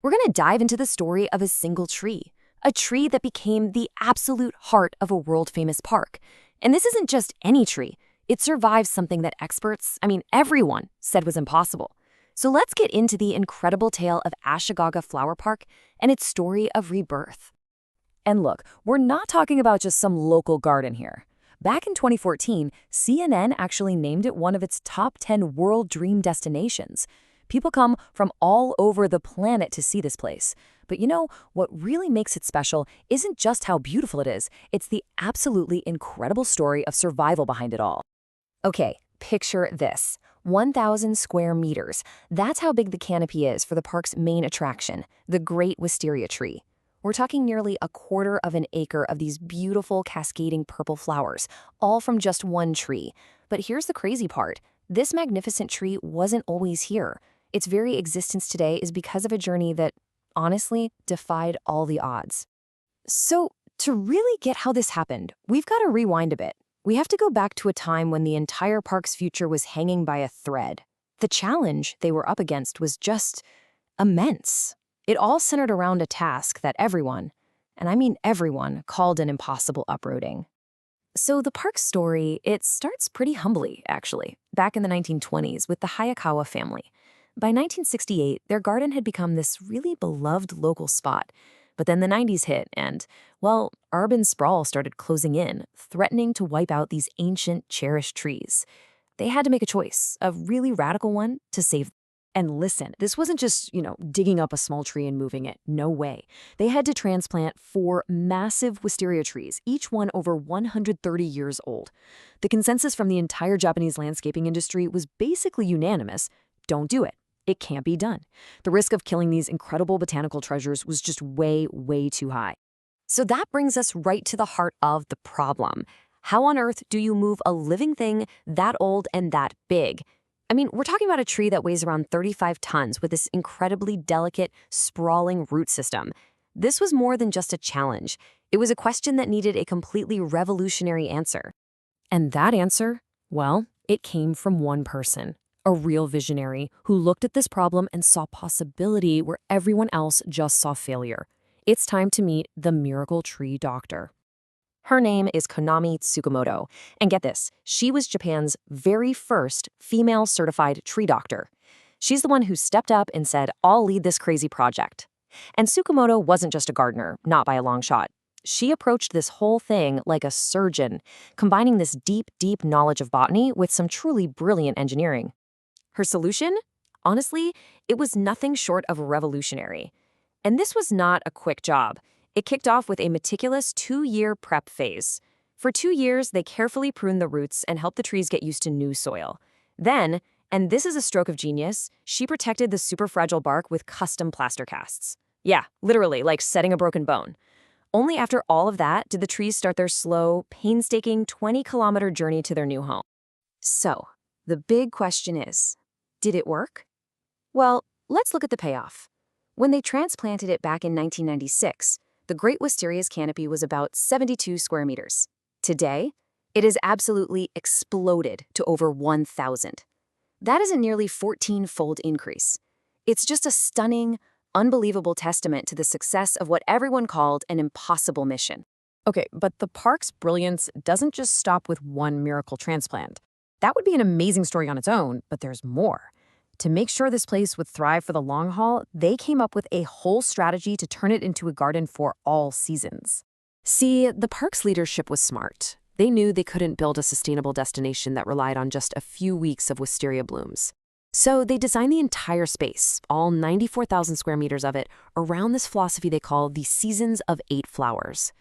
We're going to dive into the story of a single tree, a tree that became the absolute heart of a world-famous park. And this isn't just any tree. It survives something that experts, everyone, said was impossible. So let's get into the incredible tale of Ashikaga Flower Park and its story of rebirth. And look, we're not talking about just some local garden here. Back in 2014, CNN actually named it one of its top 10 world dream destinations. People come from all over the planet to see this place. But what really makes it special isn't just how beautiful it is, it's the absolutely incredible story of survival behind it all. Okay, picture this. 1,000 square meters. That's how big the canopy is for the park's main attraction, the Great Wisteria tree. We're talking nearly a quarter of an acre of these beautiful cascading purple flowers, all from just one tree. But here's the crazy part. This magnificent tree wasn't always here. Its very existence today is because of a journey that, honestly, defied all the odds. So, to really get how this happened, we've got to rewind a bit. We have to go back to a time when the entire park's future was hanging by a thread. The challenge they were up against was just immense. It all centered around a task that everyone, and I mean everyone, called an impossible uprooting. So the park's story, it starts pretty humbly, actually, back in the 1920s with the Hayakawa family. By 1968, their garden had become this really beloved local spot. But then the 90s hit and, well, urban sprawl started closing in, threatening to wipe out these ancient, cherished trees. They had to make a choice, a really radical one, to save them. And listen, this wasn't just, digging up a small tree and moving it. No way. They had to transplant 4 massive wisteria trees, each one over 130 years old. The consensus from the entire Japanese landscaping industry was basically unanimous. Don't do it. It can't be done. The risk of killing these incredible botanical treasures was just way, way too high. So that brings us right to the heart of the problem. How on earth do you move a living thing that old and that big? We're talking about a tree that weighs around 35 tons with this incredibly delicate, sprawling root system. This was more than just a challenge. It was a question that needed a completely revolutionary answer. And that answer, well, it came from one person. A real visionary who looked at this problem and saw possibility where everyone else just saw failure. It's time to meet the miracle tree doctor. Her name is Konami Tsukamoto, and get this, she was Japan's very first female certified tree doctor. She's the one who stepped up and said, "I'll lead this crazy project." And Tsukamoto wasn't just a gardener, not by a long shot. She approached this whole thing like a surgeon, combining this deep, deep knowledge of botany with some truly brilliant engineering. Her solution? Honestly, it was nothing short of revolutionary. And this was not a quick job. It kicked off with a meticulous 2-year prep phase. For 2 years, they carefully pruned the roots and helped the trees get used to new soil. Then, and this is a stroke of genius, she protected the super fragile bark with custom plaster casts. Yeah, literally, like setting a broken bone. Only after all of that did the trees start their slow, painstaking 20-kilometer journey to their new home. So, the big question is, did it work? Well, let's look at the payoff. When they transplanted it back in 1996, the Great Wisteria's canopy was about 72 square meters. Today, it has absolutely exploded to over 1,000. That is a nearly 14-fold increase. It's just a stunning, unbelievable testament to the success of what everyone called an impossible mission. Okay, but the park's brilliance doesn't just stop with one miracle transplant. That would be an amazing story on its own, but there's more. To make sure this place would thrive for the long haul, they came up with a whole strategy to turn it into a garden for all seasons. See, the park's leadership was smart. They knew they couldn't build a sustainable destination that relied on just a few weeks of wisteria blooms. So they designed the entire space, all 94,000 square meters of it, around this philosophy they call the Seasons of 8 Flowers.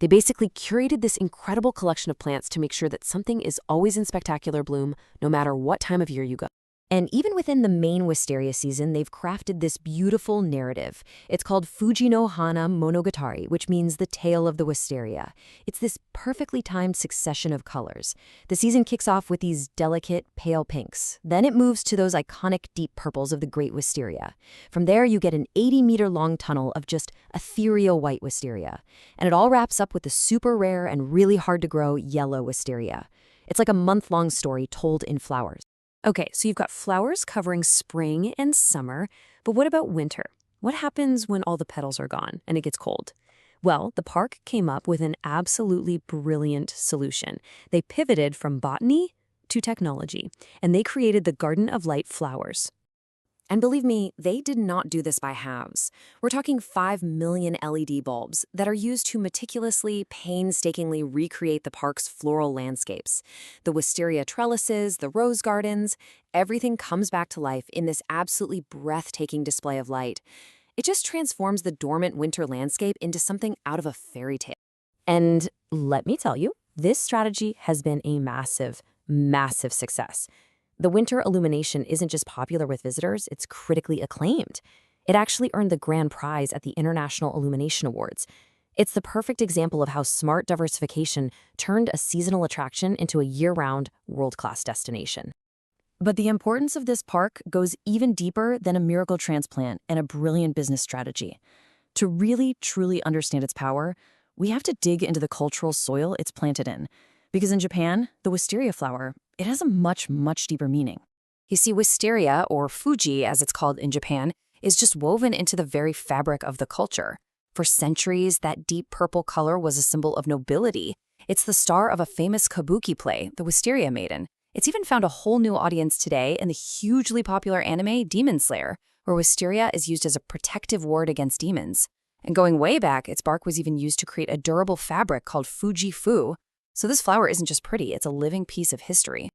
They basically curated this incredible collection of plants to make sure that something is always in spectacular bloom, no matter what time of year you go. And even within the main wisteria season, they've crafted this beautiful narrative. It's called Fuji no Hana Monogatari, which means the tale of the wisteria. It's this perfectly timed succession of colors. The season kicks off with these delicate, pale pinks. Then it moves to those iconic deep purples of the Great Wisteria. From there, you get an 80-meter-long tunnel of just ethereal white wisteria. And it all wraps up with the super rare and really hard-to-grow yellow wisteria. It's like a month-long story told in flowers. Okay, so you've got flowers covering spring and summer, but what about winter? What happens when all the petals are gone and it gets cold? Well, the park came up with an absolutely brilliant solution. They pivoted from botany to technology, and they created the Garden of Light flowers. And believe me, they did not do this by halves. We're talking 5 million LED bulbs that are used to meticulously, painstakingly recreate the park's floral landscapes. The wisteria trellises, the rose gardens, everything comes back to life in this absolutely breathtaking display of light. It just transforms the dormant winter landscape into something out of a fairy tale. And let me tell you, this strategy has been a massive, massive success. The winter illumination isn't just popular with visitors, it's critically acclaimed. It actually earned the grand prize at the International Illumination Awards. It's the perfect example of how smart diversification turned a seasonal attraction into a year-round, world-class destination. But the importance of this park goes even deeper than a miracle transplant and a brilliant business strategy. To really, truly understand its power, we have to dig into the cultural soil it's planted in. Because in Japan, the wisteria flower, it has a much, much deeper meaning. You see, wisteria, or Fuji as it's called in Japan, is just woven into the very fabric of the culture. For centuries, that deep purple color was a symbol of nobility. It's the star of a famous kabuki play, The Wisteria Maiden. It's even found a whole new audience today in the hugely popular anime Demon Slayer, where wisteria is used as a protective ward against demons. And going way back, its bark was even used to create a durable fabric called Fuji-fu. So this flower isn't just pretty, it's a living piece of history.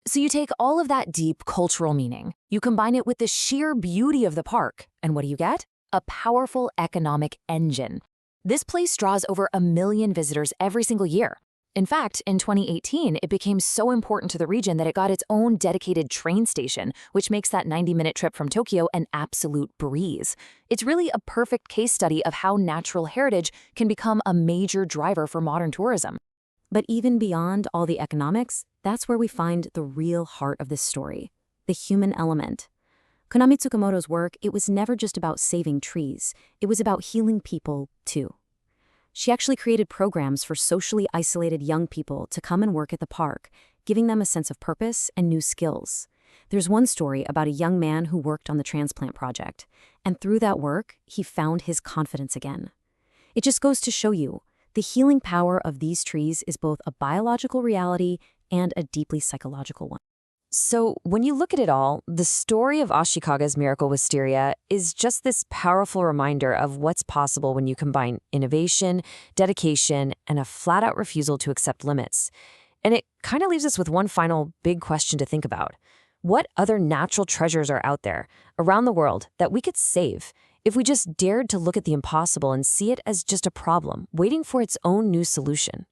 So you take all of that deep cultural meaning, you combine it with the sheer beauty of the park, and what do you get? A powerful economic engine. This place draws over 1 million visitors every single year. In fact, in 2018, it became so important to the region that it got its own dedicated train station, which makes that 90-minute trip from Tokyo an absolute breeze. It's really a perfect case study of how natural heritage can become a major driver for modern tourism. But even beyond all the economics, that's where we find the real heart of this story, the human element. Konami Tsukamoto's work, it was never just about saving trees. It was about healing people, too. She actually created programs for socially isolated young people to come and work at the park, giving them a sense of purpose and new skills. There's one story about a young man who worked on the transplant project, and through that work, he found his confidence again. It just goes to show you, the healing power of these trees is both a biological reality and a deeply psychological one. So when you look at it all, the story of Ashikaga's miracle wisteria is just this powerful reminder of what's possible when you combine innovation, dedication, and a flat-out refusal to accept limits. And it kind of leaves us with one final big question to think about. What other natural treasures are out there, around the world, that we could save if we just dared to look at the impossible and see it as just a problem, waiting for its own new solution?